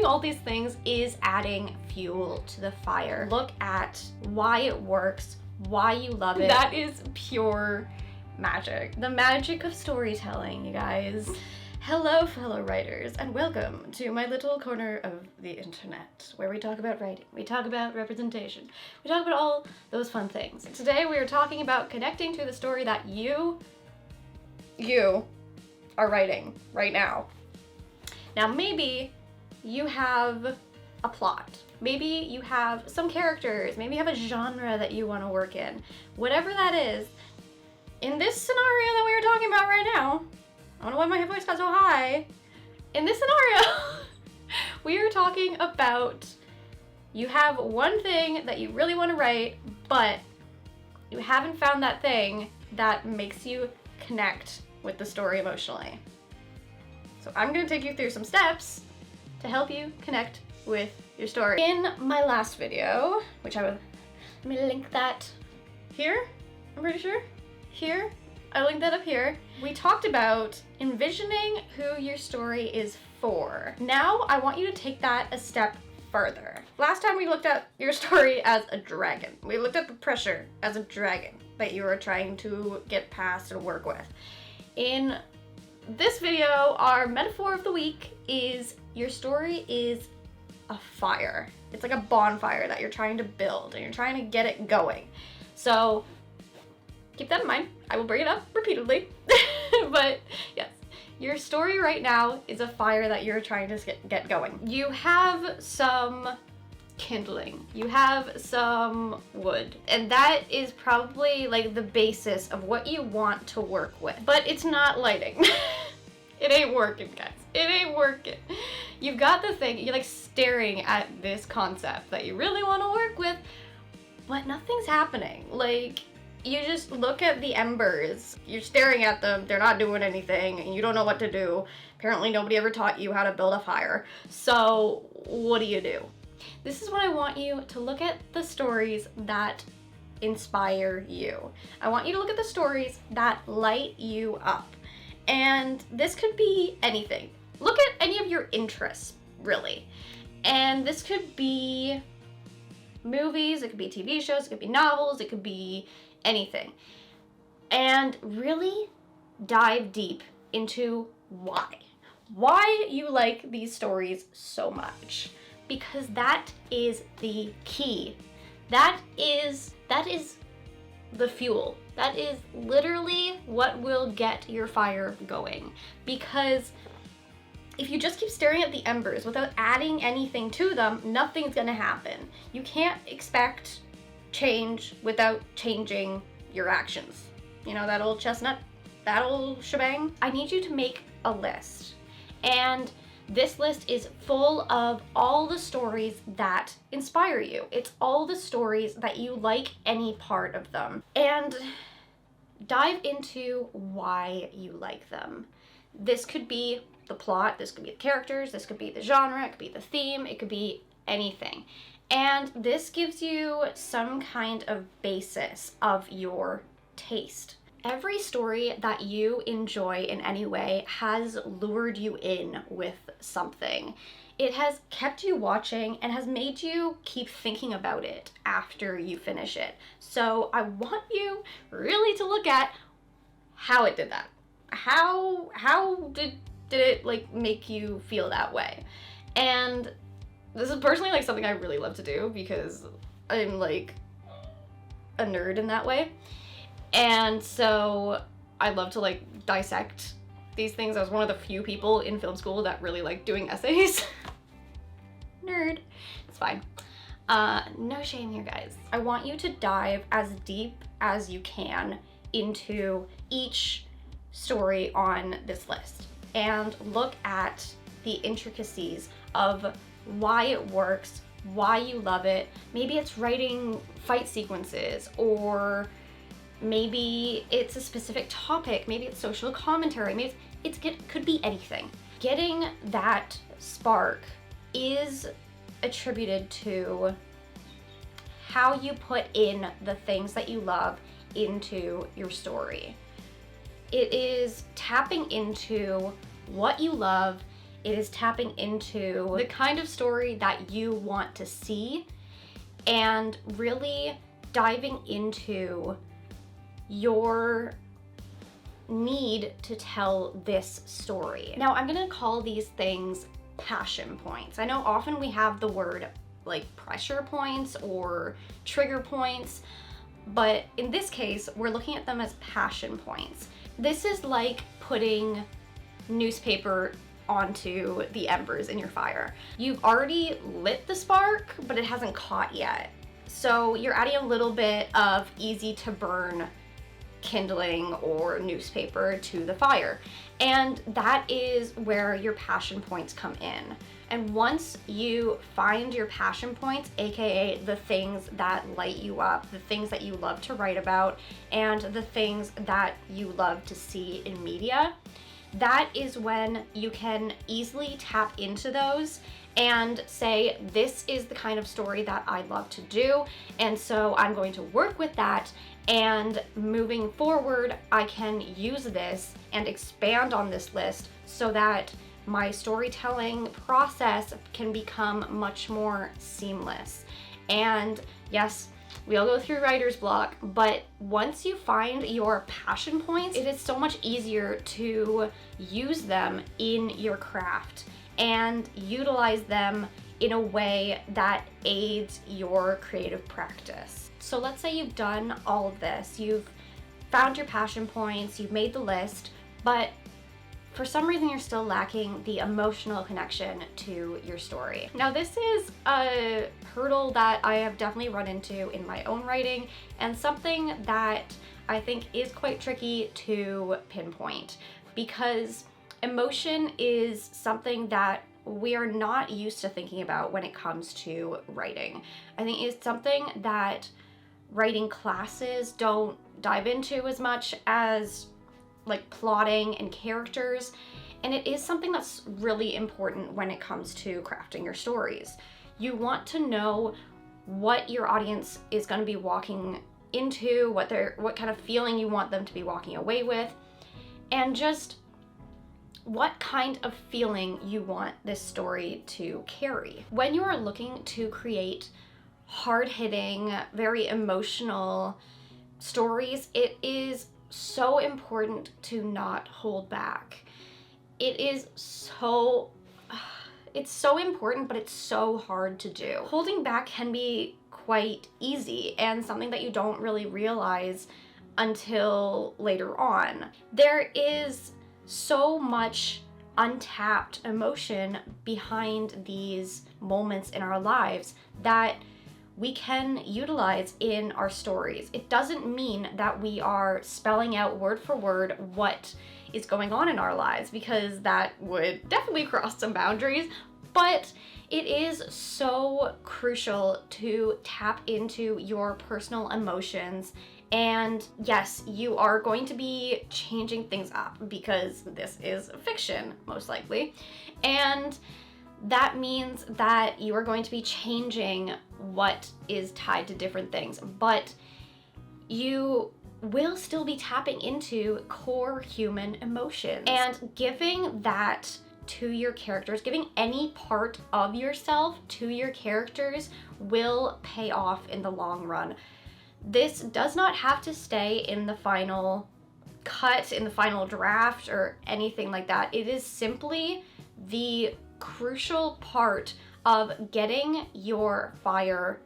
doing all these things is adding fuel to the fire. Look at why it works, why you love it. That is pure magic. The magic of storytelling, you guys. Hello, fellow writers, and welcome to my little corner of the internet, where we talk about writing, we talk about representation, we talk about all those fun things. Today we are talking about connecting to the story that you are writing right now. Now maybe you have a plot, maybe you have some characters, maybe you have a genre that you want to work in. Whatever that is, in this scenario that we are talking about right now, I don't know why my voice got so high. In this scenario, we are talking about you have one thing that you really want to write, but you haven't found that thing that makes you connect with the story emotionally. So I'm going to take you through some steps to help you connect with your story. In my last video, which let me link that here, I'm pretty sure, here. I linked that up here. We talked about envisioning who your story is for. Now I want you to take that a step further. Last time we looked at your story as a dragon. We looked at the pressure as a dragon that you were trying to get past and work with. In this video, our metaphor of the week is your story is a fire. It's like a bonfire that you're trying to build and you're trying to get it going. So keep that in mind. I will bring it up repeatedly. But yes, your story right now is a fire that you're trying to get going. You have some kindling, you have some wood, and that is probably like the basis of what you want to work with. But it's not lighting. It ain't working, guys. It ain't working. You've got the thing, you're like staring at this concept that you really want to work with, but nothing's happening. Like, you just look at the embers, you're staring at them, they're not doing anything, and you don't know what to do. Apparently nobody ever taught you how to build a fire. So what do? This is what I want you to look at, the stories that inspire you. I want you to look at the stories that light you up. And this could be anything. Look at any of your interests, really. And this could be movies, it could be TV shows, it could be novels, it could be anything. And really dive deep into why you like these stories so much, because that is the key. That is the fuel. That is literally what will get your fire going. Because if you just keep staring at the embers without adding anything to them, nothing's gonna happen. You can't expect change without changing your actions. You know, that old chestnut, that old shebang? I need you to make a list. And this list is full of all the stories that inspire you. It's all the stories that you like any part of them. And dive into why you like them. This could be the plot, this could be the characters, this could be the genre, it could be the theme, it could be anything. And this gives you some kind of basis of your taste. Every story that you enjoy in any way has lured you in with something. It has kept you watching and has made you keep thinking about it after you finish it. So I want you really to look at how it did that. How did it like make you feel that way? And this is personally like something I really love to do because I'm like a nerd in that way. And so I love to like dissect these things. I was one of the few people in film school that really liked doing essays. Nerd. It's fine. No shame here, guys. I want you to dive as deep as you can into each story on this list and look at the intricacies of why it works, why you love it. Maybe it's writing fight sequences, or maybe it's a specific topic, maybe it's social commentary, maybe it could be anything. Getting that spark is attributed to how you put in the things that you love into your story. It is tapping into what you love It is tapping into the kind of story that you want to see and really diving into your need to tell this story. Now, I'm gonna call these things passion points. I know often we have the word like pressure points or trigger points, but in this case, we're looking at them as passion points. This is like putting newspaper onto the embers in your fire. You've already lit the spark, but it hasn't caught yet. So you're adding a little bit of easy to burn kindling or newspaper to the fire. And that is where your passion points come in. And once you find your passion points, aka the things that light you up, the things that you love to write about, and the things that you love to see in media, that is when you can easily tap into those and say, this is the kind of story that I love to do, and so I'm going to work with that, and moving forward, I can use this and expand on this list so that my storytelling process can become much more seamless. And yes, we all go through writer's block, but once you find your passion points, it is so much easier to use them in your craft and utilize them in a way that aids your creative practice. So let's say you've done all of this, you've found your passion points, you've made the list, but for some reason you're still lacking the emotional connection to your story. Now, this is a hurdle that I have definitely run into in my own writing, and something that I think is quite tricky to pinpoint, because emotion is something that we are not used to thinking about when it comes to writing. I think it's something that writing classes don't dive into as much as like plotting and characters, and it is something that's really important when it comes to crafting your stories. You want to know what your audience is going to be walking into, what kind of feeling you want them to be walking away with, and just what kind of feeling you want this story to carry. When you are looking to create hard-hitting, very emotional stories, it is so important to not hold back. It's so important, but it's so hard to do. Holding back can be quite easy and something that you don't really realize until later on. There is so much untapped emotion behind these moments in our lives that we can utilize in our stories. It doesn't mean that we are spelling out word for word what is going on in our lives, because that would definitely cross some boundaries, but it is so crucial to tap into your personal emotions. And yes, you are going to be changing things up because this is fiction, most likely. And that means that you are going to be changing what is tied to different things, but you will still be tapping into core human emotions and giving that to your characters. Giving any part of yourself to your characters will pay off in the long run. This does not have to stay in the final cut, in the final draft, or anything like that. It is simply the crucial part of getting your fire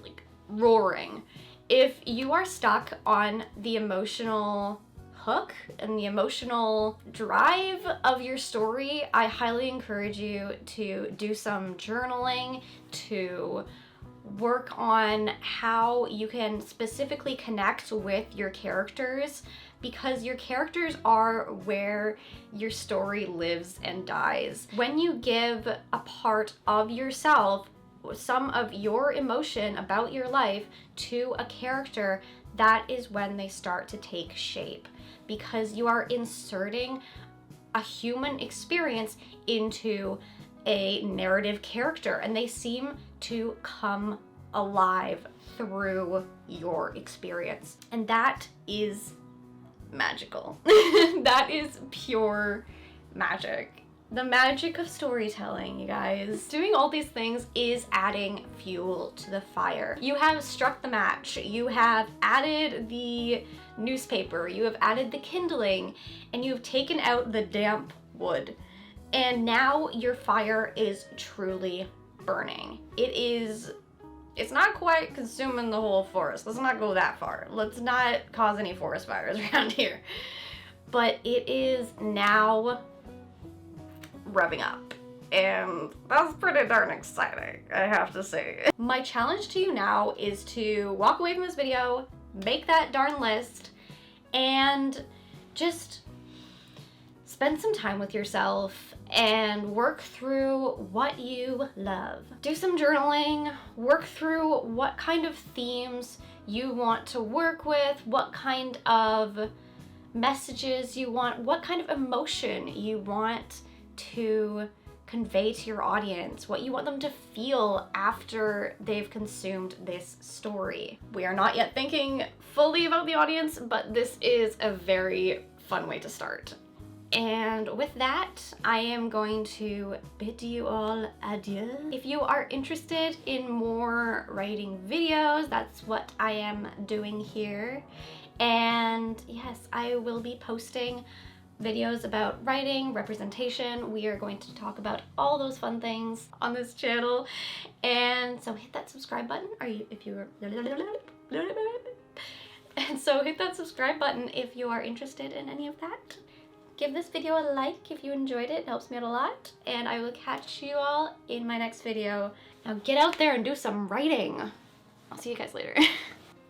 like roaring. If you are stuck on the emotional hook and the emotional drive of your story, I highly encourage you to do some journaling, to work on how you can specifically connect with your characters, because your characters are where your story lives and dies. When you give a part of yourself, some of your emotion about your life, to a character, that is when they start to take shape, because you are inserting a human experience into a narrative character, and they seem to come alive through your experience. And that is magical. That is pure magic. The magic of storytelling, you guys. Doing all these things is adding fuel to the fire. You have struck the match, you have added the newspaper, you have added the kindling, and you have taken out the damp wood. And now your fire is truly burning. It's not quite consuming the whole forest. Let's not go that far. Let's not cause any forest fires around here. But it is now revving up, and that's pretty darn exciting, I have to say. My challenge to you now is to walk away from this video, make that darn list, and just spend some time with yourself and work through what you love. Do some journaling, work through what kind of themes you want to work with, what kind of messages you want, what kind of emotion you want to convey to your audience, what you want them to feel after they've consumed this story. We are not yet thinking fully about the audience, but this is a very fun way to start. And with that, I am going to bid you all adieu. If you are interested in more writing videos, that's what I am doing here. And yes, I will be posting videos about writing, representation. We are going to talk about all those fun things on this channel. And so hit that subscribe button. And so hit that subscribe button if you are interested in any of that. Give this video a like if you enjoyed it. It helps me out a lot. And I will catch you all in my next video. Now get out there and do some writing. I'll see you guys later.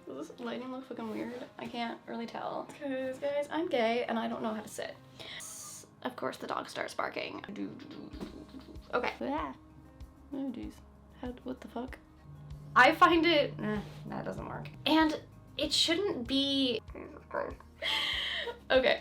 Does this lighting look fucking weird? I can't really tell. Because, guys, I'm gay and I don't know how to sit. Of course, the dog starts barking. Okay. Oh, jeez. What the fuck? I find it... that doesn't work. And it shouldn't be... Okay.